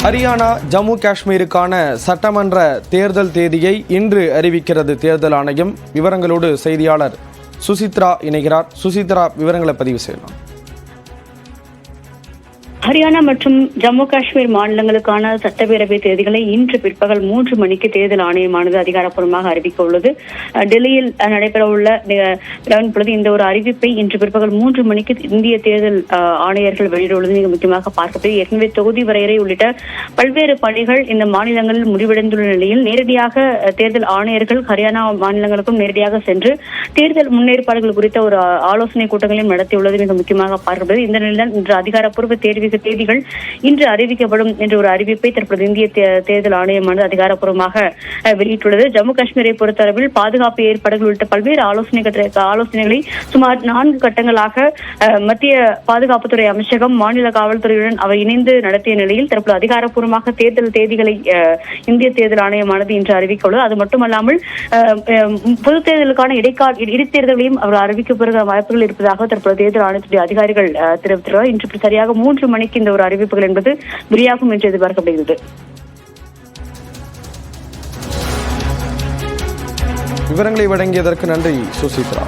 ஹரியானா ஜம்மு காஷ்மீருக்கான சட்டமன்ற தேர்தல் தேதியை இன்று அறிவிக்கிறது தேர்தல் ஆணையம். விவரங்களோடு செய்தியாளர் சுசித்ரா இணைகிறார். சுசித்ரா, விவரங்களை பதிவு செய்யலாம். ஹரியானா மற்றும் ஜம்மு காஷ்மீர் மாநிலங்களுக்கான சட்டப்பேரவை தேதிகளை இன்று பிற்பகல் 3 மணிக்கு தேர்தல் ஆணையமானது அதிகாரப்பூர்வமாக அறிவிக்க உள்ளது. டெல்லியில் நடைபெறவுள்ள பொழுது இந்த ஒரு அறிவிப்பை இன்று பிற்பகல் 3 மணிக்கு இந்திய தேர்தல் ஆணையர்கள் வெளியிட்டுள்ளது மிக முக்கியமாக பார்க்கப்பட்டு, ஏற்கனவே தொகுதி வரையறை உள்ளிட்ட பல்வேறு பணிகள் இந்த மாநிலங்களில் முடிவடைந்துள்ள நிலையில் நேரடியாக தேர்தல் ஆணையர்கள் ஹரியானா மாநிலங்களுக்கும் நேரடியாக சென்று தேர்தல் முன்னேற்பாடுகள் குறித்த ஒரு ஆலோசனை கூட்டங்களையும் நடத்தியுள்ளது மிக முக்கியமாக பார்க்கப்படுது. இந்த நிலையில் இன்று அதிகாரப்பூர்வ தேதிகள் இன்று அறிவிக்கப்படும் என்ற ஒரு அறிவிப்பை தற்போது இந்திய தேர்தல் ஆணையமானது அதிகாரப்பூர்வமாக வெளியிட்டுள்ளது. ஜம்மு காஷ்மீரை பொறுத்தளவில் பாதுகாப்பு ஏற்பாடுகள் உள்ளிட்ட பல்வேறு ஆலோசனைகளை சுமார் 4 கட்டங்களாக மத்திய பாதுகாப்புத்துறை அமைச்சகம் மாநில காவல்துறையுடன் அவை இணைந்து நடத்திய நிலையில் தற்போது அதிகாரப்பூர்வமாக தேர்தல் தேதிகளை இந்திய தேர்தல் ஆணையமானது இன்று அறிவிக்க உள்ளது. அது மட்டுமல்லாமல் பொது தேர்தலுக்கான இடைத்தேர்தலையும் அவர் அறிவிக்கப்படுகிற வாய்ப்புகள் இருப்பதாக தற்போது தேர்தல் ஆணையத்துடைய அதிகாரிகள் தெரிவித்துள்ளார். இன்று சரியாக 3 மணிக்கு இந்த ஒரு அறிவிப்புகள் என்பது வெளியாகும் என்று எதிர்பார்க்கப்படுகிறது. விவரங்களை வழங்கியதற்கு நன்றி சுசித்ரா.